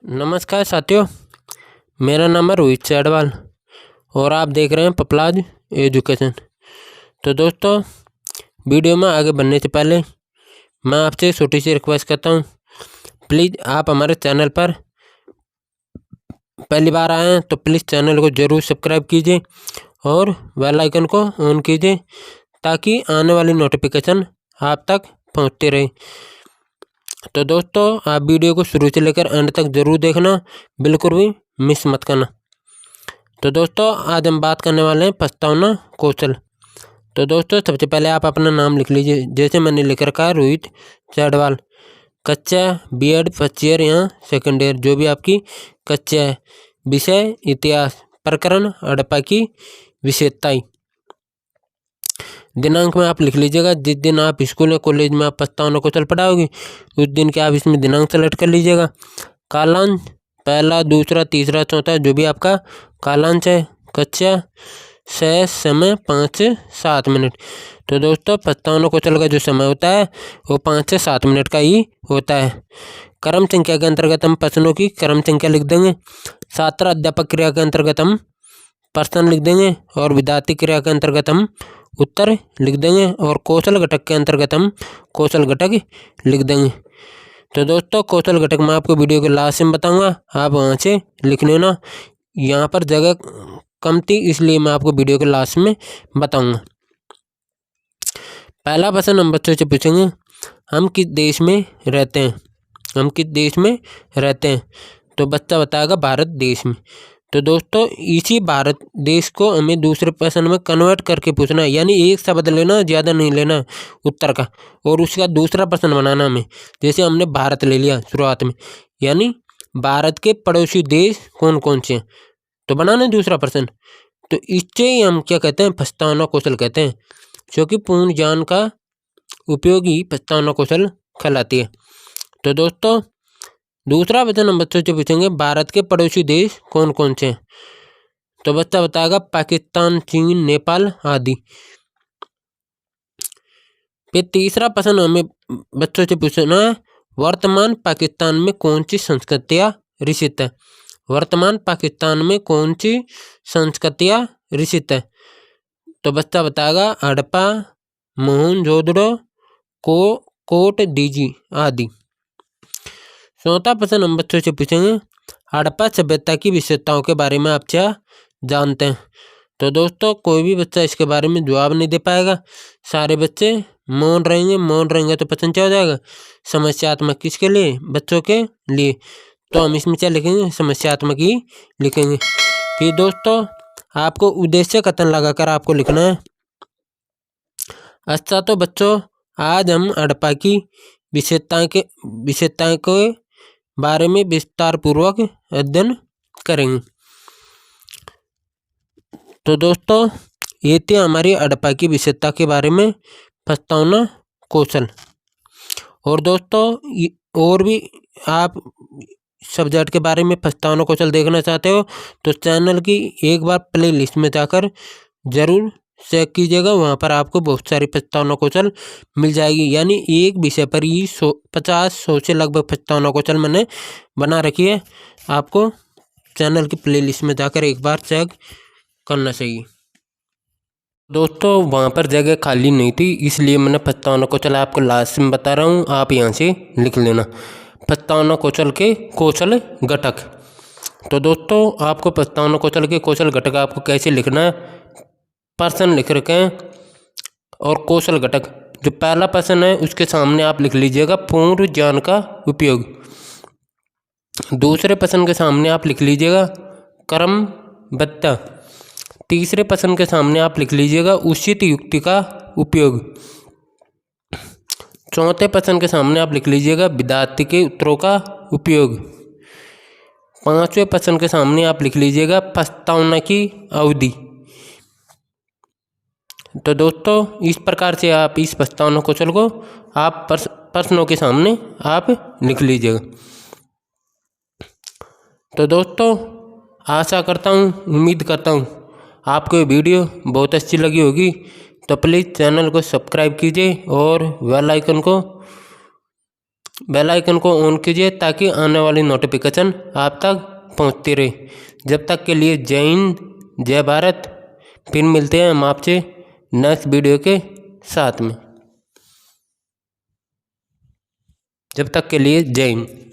नमस्कार साथियों, मेरा नाम है रोहित चैडवाल और आप देख रहे हैं पपलाज एजुकेशन। तो दोस्तों, वीडियो में आगे बढ़ने से पहले मैं आपसे छोटी सी रिक्वेस्ट करता हूं, प्लीज़ आप हमारे चैनल पर पहली बार आए हैं तो प्लीज़ चैनल को ज़रूर सब्सक्राइब कीजिए और बेल आइकन को ऑन कीजिए ताकि आने वाली नोटिफिकेशन आप तक पहुंचती रहे। तो दोस्तों, आप वीडियो को शुरू से लेकर एंड तक ज़रूर देखना, बिल्कुल भी मिस मत करना। तो दोस्तों, आज हम बात करने वाले हैं प्रस्तावना कौशल। तो दोस्तों, सबसे पहले आप अपना नाम लिख लीजिए। जैसे मैंने लिख रखा है रोहित चैडवाल, कक्षा B.Ed फर्स्ट ईयर या सेकेंड ईयर, जो भी आपकी कक्षा है। विषय इतिहास, प्रकरण हड़प्पा की विशेषताएं। दिनांक में आप लिख लीजिएगा जिस दिन आप स्कूल या कॉलेज में आप प्रस्तावना कौशल पढ़ाओगे उस दिन के आप इसमें दिनांक सेलेक्ट कर लीजिएगा। कालांश पहला, दूसरा, तीसरा, चौथा, जो भी आपका कालांश है। कक्षा शेष समय 5 से 7 मिनट। तो दोस्तों, प्रस्तावना कौशल का जो समय होता है वो 5 से 7 मिनट का ही होता है। क्रम संख्या के अंतर्गत हम प्रश्नों की क्रम संख्या लिख देंगे। छात्र अध्यापक क्रिया के अंतर्गत हम प्रश्न लिख देंगे और विद्यार्थी क्रिया के अंतर्गत हम उत्तर लिख देंगे और कौशल घटक के अंतर्गत हम कौशल घटक लिख देंगे। तो दोस्तों, कौशल घटक मैं आपको वीडियो के लास्ट में बताऊंगा, आप वहाँ से लिख लेना। यहाँ पर जगह कम थी इसलिए मैं आपको वीडियो के लास्ट में बताऊंगा। पहला प्रश्न हम बच्चों से पूछेंगे, हम किस देश में रहते हैं। हम किस देश में रहते हैं तो बच्चा बताएगा भारत देश में। तो दोस्तों, इसी भारत देश को हमें दूसरे प्रश्न में कन्वर्ट करके पूछना है, यानी एक शब्द लेना, ज़्यादा नहीं लेना उत्तर का, और उसका दूसरा प्रश्न बनाना हमें। जैसे हमने भारत ले लिया शुरुआत में, यानी भारत के पड़ोसी देश कौन कौन से हैं, तो बनाना दूसरा प्रश्न। तो इससे ही हम क्या कहते हैं, प्रस्तावना कौशल कहते हैं, क्योंकि पूर्ण ज्ञान का उपयोग ही प्रस्तावना कौशल कहलाती है। तो दोस्तों, दूसरा प्रश्न हम बच्चों से पूछेंगे, भारत के पड़ोसी देश कौन कौन से हैं। तो बच्चा बताएगा पाकिस्तान, चीन, नेपाल आदि। फिर तीसरा प्रश्न हमें बच्चों से पूछना है, वर्तमान पाकिस्तान में कौन सी संस्कृतियाँ रिसित है। वर्तमान पाकिस्तान में कौन सी संस्कृतियाँ रिसित है। तो बच्चा बताएगा हड़प्पा, मोहनजोदड़ो, कोट डीजी आदि। चौथा प्रश्न हम बच्चों से पूछेंगे, हड़प्पा सभ्यता की विशेषताओं के बारे में आप क्या जानते हैं। तो दोस्तों, कोई भी बच्चा इसके बारे में जवाब नहीं दे पाएगा, सारे बच्चे मौन रहेंगे। मौन रहेंगे तो प्रश्न क्या हो जाएगा, समस्यात्मक। किसके लिए, बच्चों के लिए। तो हम इसमें क्या लिखेंगे, समस्यात्मक ही लिखेंगे। फिर दोस्तों, आपको उद्देश्य कथन लगाकर आपको लिखना है। अच्छा, तो बच्चों, आज हम हड़प्पा की विशेषताएं के बारे में विस्तार पूर्वक अध्ययन करेंगे। तो दोस्तों, ये थी हमारी हड़प्पा की विशेषता के बारे में प्रस्तावना कौशल। और दोस्तों, और भी आप सब्जेक्ट के बारे में प्रस्तावना कौशल देखना चाहते हो तो चैनल की एक बार प्ले लिस्ट में जाकर जरूर चेक कीजिएगा, वहाँ पर आपको बहुत सारी प्रस्तावना कौशल मिल जाएगी। यानी एक विषय पर ही 50-100 से लगभग प्रस्तावना कौशल मैंने बना रखी है। आपको चैनल की प्लेलिस्ट में जाकर एक बार चेक करना चाहिए। दोस्तों, वहाँ पर जगह खाली नहीं थी इसलिए मैंने प्रस्तावना कौशल आपको लास्ट में बता रहा हूँ, आप यहाँ से लिख लेना। प्रस्तावना कौशल के कौशल घटक। तो दोस्तों, आपको प्रस्तावना कौशल के कौशल घटक आपको कैसे लिखना है, प्रश्न लिख रखे हैं और कौशल घटक। जो पहला प्रश्न है उसके सामने आप लिख लीजिएगा पूर्ण ज्ञान का उपयोग। दूसरे प्रश्न के सामने आप लिख लीजिएगा क्रमबद्धता। तीसरे प्रश्न के सामने आप लिख लीजिएगा उचित युक्ति का उपयोग। चौथे प्रश्न के सामने आप लिख लीजिएगा विद्यार्थी के उत्तरों का उपयोग। पांचवें प्रश्न के सामने आप लिख लीजिएगा प्रस्तावना की अवधि। तो दोस्तों, इस प्रकार से आप इस प्रस्तावना कौशल को आप प्रश्नों के सामने आप लिख लीजिएगा। तो दोस्तों, आशा करता हूँ, उम्मीद करता हूँ आपको ये वीडियो बहुत अच्छी लगी होगी। तो प्लीज़ चैनल को सब्सक्राइब कीजिए और बेल आइकन को बेल आइकन को ऑन कीजिए ताकि आने वाली नोटिफिकेशन आप तक पहुंचती रहे। जब तक के लिए जय हिंद, जय भारत। फिर मिलते हैं हम आपसे नेक्स्ट वीडियो के साथ में। जब तक के लिए जय हिंद।